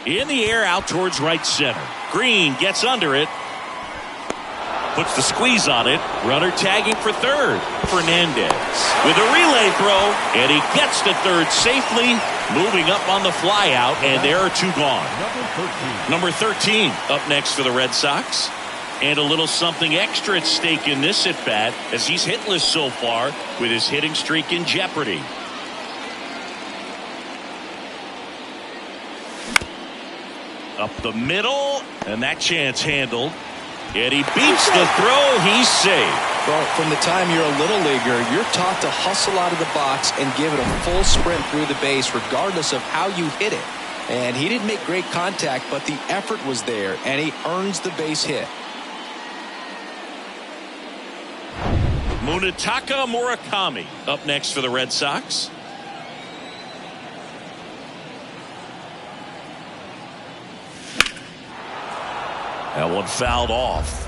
In the air out towards right center. Green gets under it. Puts the squeeze on it. Runner tagging for third. Fernandez with a relay throw. And he gets to third safely. Moving up on the fly out. And there are 2 gone. Number 13 up next for the Red Sox. And a little something extra at stake in this at bat as he's hitless so far with his hitting streak in jeopardy. Up the middle, and that chance handled. And he beats the throw. He's safe. Well, from the time you're a little leaguer, you're taught to hustle out of the box and give it a full sprint through the base regardless of how you hit it. And he didn't make great contact, but the effort was there, and he earns the base hit. Munetaka Murakami up next for the Red Sox. That one fouled off.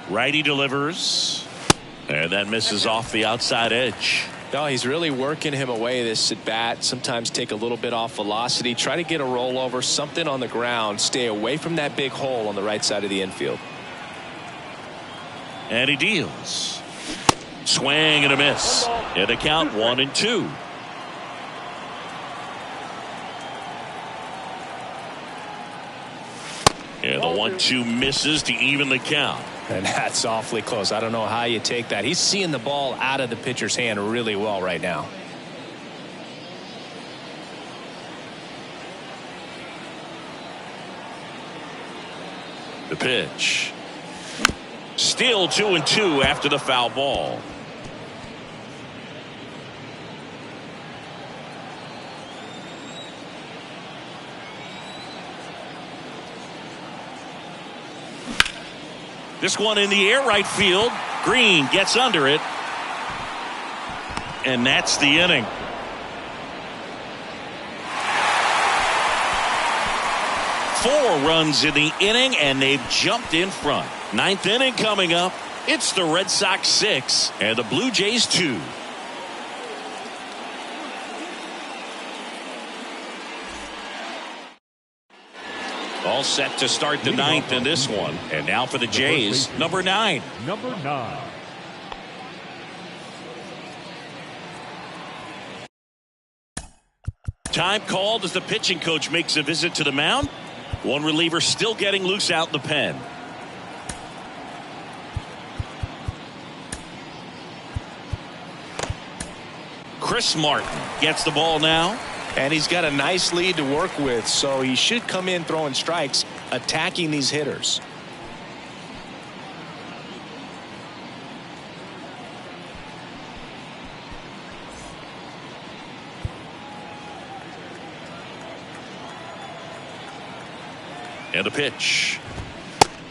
Righty delivers. And that misses off the outside edge. No, he's really working him away this at bat. Sometimes take a little bit off velocity. Try to get a rollover, something on the ground. Stay away from that big hole on the right side of the infield. And he deals. Swing and a miss. And a count 1-2. And the 1-2 misses to even the count. And that's awfully close. I don't know how you take that. He's seeing the ball out of the pitcher's hand really well right now. The pitch. Still 2-2 after the foul ball. This one in the air right field. Green gets under it. And that's the inning. Four runs in the inning, and they've jumped in front. Ninth inning coming up. It's the Red Sox 6 and the Blue Jays 2. All set to start the ninth in this one. And now for the Jays, number 9. Number 9. Time called as the pitching coach makes a visit to the mound. One reliever still getting loose out in the pen. Chris Martin gets the ball now. And he's got a nice lead to work with, so he should come in throwing strikes, attacking these hitters. And a pitch.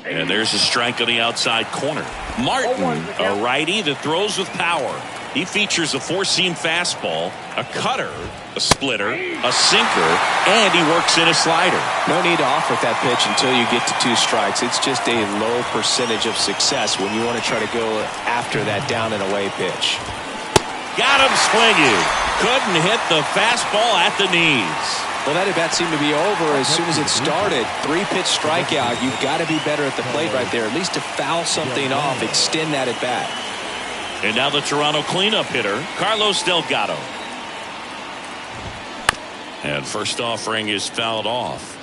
And there's a strike on the outside corner. Martin, a righty that throws with power. He features a four-seam fastball, a cutter, a splitter, a sinker, and he works in a slider. No need to offer that pitch until you get to 2 strikes. It's just a low percentage of success when you want to try to go after that down and away pitch. Got him swinging. Couldn't hit the fastball at the knees. Well, that at-bat seemed to be over as soon as it started. 3-pitch strikeout. You've got to be better at the plate right there, at least to foul something off, extend that at-bat. And now the Toronto cleanup hitter, Carlos Delgado. And first offering is fouled off.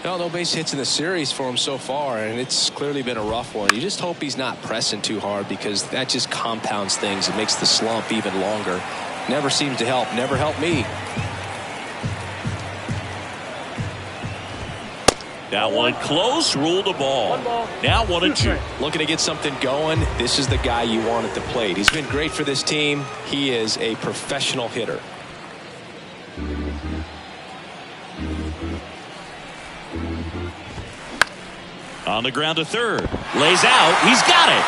No base hits in the series for him so far, and it's clearly been a rough one. You just hope he's not pressing too hard because that just compounds things. It makes the slump even longer. Never seems to help. Never helped me. That one close, ruled the ball. Now 1-2. Looking to get something going. This is the guy you want at the plate. He's been great for this team. He is a professional hitter. On the ground to third. Lays out. He's got it.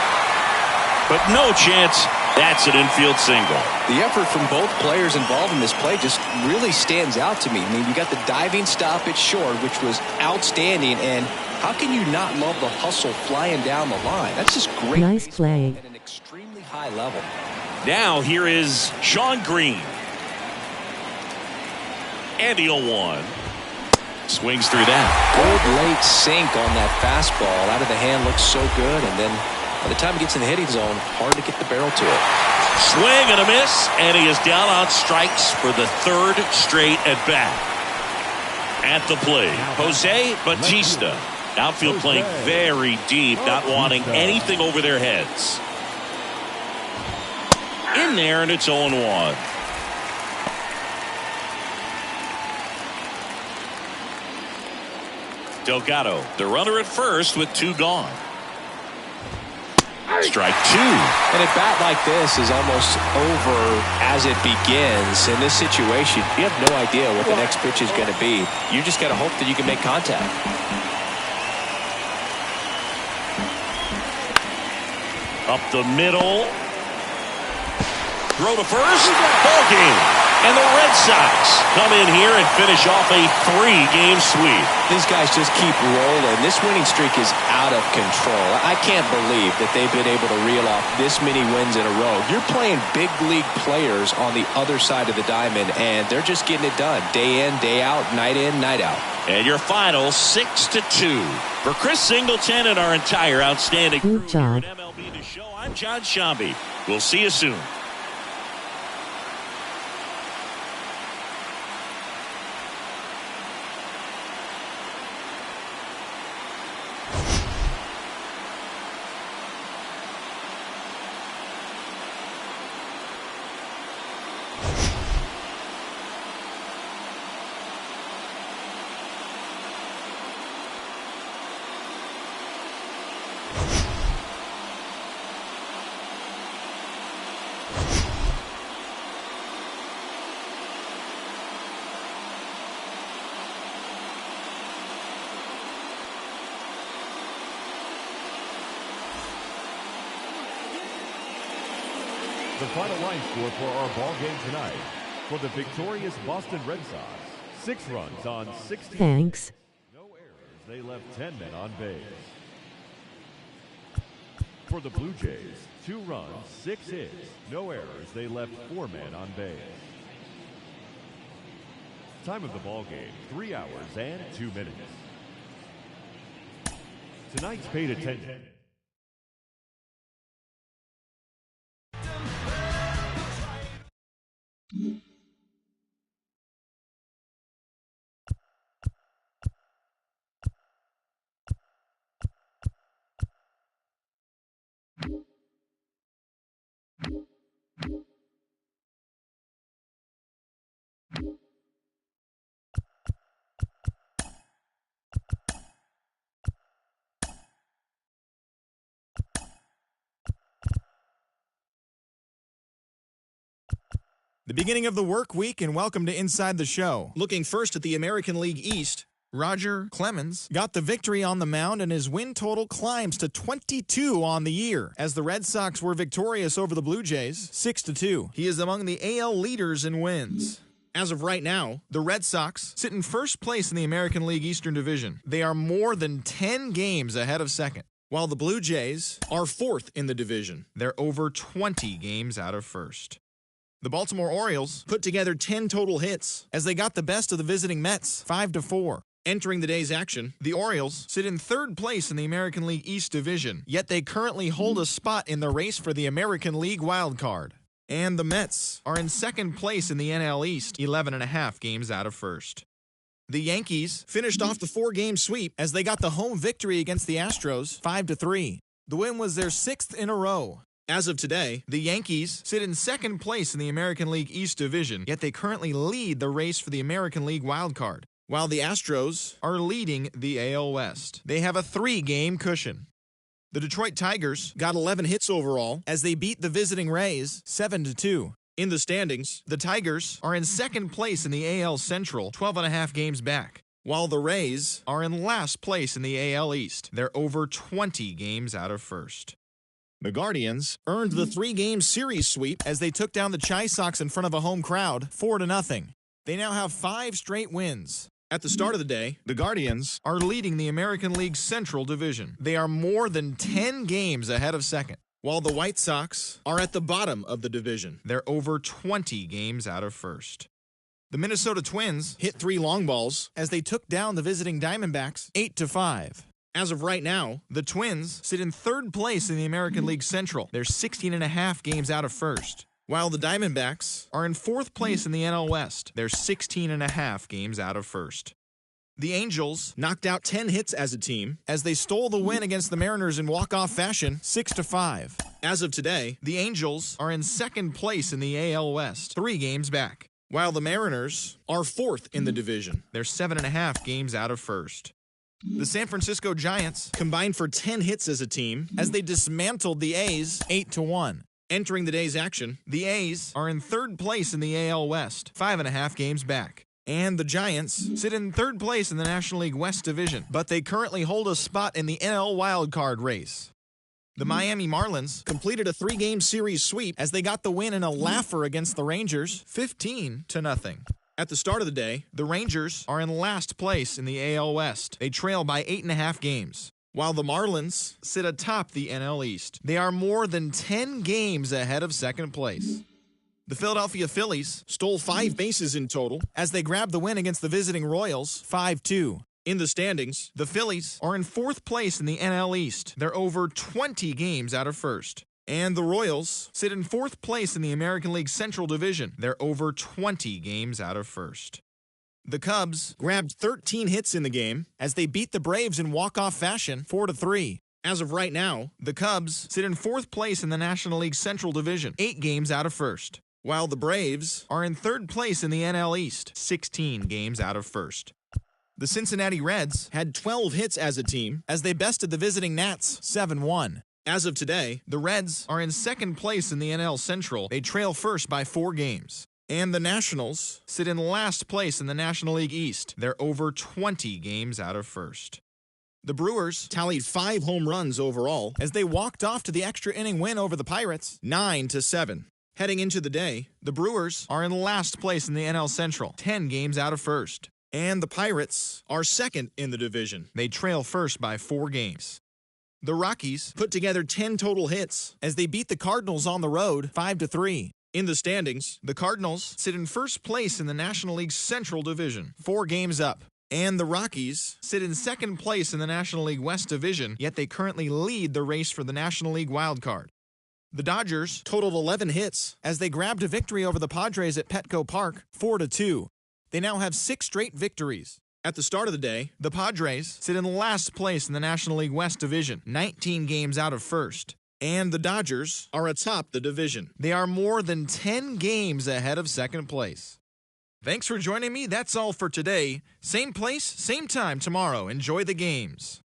But no chance. That's an infield single. The effort from both players involved in this play just really stands out to me. I mean, you got the diving stop at short, which was outstanding, and how can you not love the hustle flying down the line? That's just great. Nice play. At an extremely high level. Now here is Sean Green. And the 0-1. Swings through that. Good late sink on that fastball. Out of the hand looks so good, and then by the time he gets in the hitting zone, hard to get the barrel to it. Swing and a miss, and he is down on strikes for the 3rd straight at bat. At the plate, Jose Bautista. Outfield playing very deep, not wanting anything over their heads. In there, and it's 0-1. Delgado, the runner at first with 2 gone. Strike 2. An at-bat like this is almost over as it begins. In this situation, you have no idea what the next pitch is going to be. You just got to hope that you can make contact. Up the middle. Throw to first. Ball game. And the Red Sox come in here and finish off a 3-game sweep. These guys just keep rolling. This winning streak is out of control. I can't believe that they've been able to reel off this many wins in a row. You're playing big league players on the other side of the diamond, and they're just getting it done. Day in, day out, night in, night out. And your final 6-2. For Chris Singleton and our entire outstanding crew here at MLB The Show, I'm John Shambi. We'll see you soon. The final line score for our ball game tonight. For the victorious Boston Red Sox, 6 runs on 16. Thanks. No errors. They left 10 men on base. For the Blue Jays, 2 runs, 6 hits. No errors. They left 4 men on base. Time of the ball game, 3 hours and 2 minutes. Tonight's paid attention. The beginning of the work week, and welcome to Inside the Show. Looking first at the American League East, Roger Clemens got the victory on the mound, and his win total climbs to 22 on the year, as the Red Sox were victorious over the Blue Jays, 6-2. He is among the AL leaders in wins. As of right now, the Red Sox sit in first place in the American League Eastern Division. They are more than 10 games ahead of second, while the Blue Jays are fourth in the division. They're over 20 games out of first. The Baltimore Orioles put together 10 total hits as they got the best of the visiting Mets, 5-4. Entering the day's action, the Orioles sit in third place in the American League East Division, yet they currently hold a spot in the race for the American League wild card. And the Mets are in second place in the NL East, 11.5 games out of first. The Yankees finished off the 4-game sweep as they got the home victory against the Astros, 5-3. The win was their 6th in a row. As of today, the Yankees sit in second place in the American League East Division, yet they currently lead the race for the American League wildcard, while the Astros are leading the AL West. They have a 3-game cushion. The Detroit Tigers got 11 hits overall as they beat the visiting Rays 7-2. In the standings, the Tigers are in second place in the AL Central, 12.5 games back, while the Rays are in last place in the AL East. They're over 20 games out of first. The Guardians earned the 3-game series sweep as they took down the Chi Sox in front of a home crowd, 4-0. They now have 5 straight wins. At the start of the day, the Guardians are leading the American League Central Division. They are more than 10 games ahead of second, while the White Sox are at the bottom of the division. They're over 20 games out of first. The Minnesota Twins hit 3 long balls as they took down the visiting Diamondbacks 8-5. As of right now, the Twins sit in third place in the American League Central. They're 16.5 games out of first, while the Diamondbacks are in fourth place in the NL West. They're 16.5 games out of first. The Angels knocked out 10 hits as a team as they stole the win against the Mariners in walk-off fashion, 6-5. As of today, the Angels are in second place in the AL West, 3 games back, while the Mariners are fourth in the division. They're 7.5 games out of first. The San Francisco Giants combined for 10 hits as a team as they dismantled the A's 8-1. Entering the day's action, the A's are in third place in the AL West, 5.5 games back. And the Giants sit in third place in the National League West Division, but they currently hold a spot in the NL wildcard race. The Miami Marlins completed a 3-game series sweep as they got the win in a laugher against the Rangers, 15-0. At the start of the day, the Rangers are in last place in the AL West. They trail by 8.5 games, while the Marlins sit atop the NL East. They are more than 10 games ahead of second place. The Philadelphia Phillies stole 5 bases in total as they grabbed the win against the visiting Royals, 5-2. In the standings, the Phillies are in fourth place in the NL East. They're over 20 games out of first. And the Royals sit in fourth place in the American League Central Division. They're over 20 games out of first. The Cubs grabbed 13 hits in the game as they beat the Braves in walk-off fashion, 4-3. As of right now, the Cubs sit in fourth place in the National League Central Division, 8 games out of first, while the Braves are in third place in the NL East, 16 games out of first. The Cincinnati Reds had 12 hits as a team as they bested the visiting Nats, 7-1. As of today, the Reds are in second place in the NL Central. They trail first by 4 games. And the Nationals sit in last place in the National League East. They're over 20 games out of first. The Brewers tallied 5 home runs overall as they walked off to the extra inning win over the Pirates, 9-7. Heading into the day, the Brewers are in last place in the NL Central, 10 games out of first. And the Pirates are second in the division. They trail first by 4 games. The Rockies put together 10 total hits as they beat the Cardinals on the road 5-3. In the standings, the Cardinals sit in first place in the National League's Central Division, 4 games up. And the Rockies sit in second place in the National League West Division, yet they currently lead the race for the National League wildcard. The Dodgers totaled 11 hits as they grabbed a victory over the Padres at Petco Park, 4-2. They now have 6 straight victories. At the start of the day, the Padres sit in last place in the National League West Division, 19 games out of first. And the Dodgers are atop the division. They are more than 10 games ahead of second place. Thanks for joining me. That's all for today. Same place, same time tomorrow. Enjoy the games.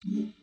Mm-hmm.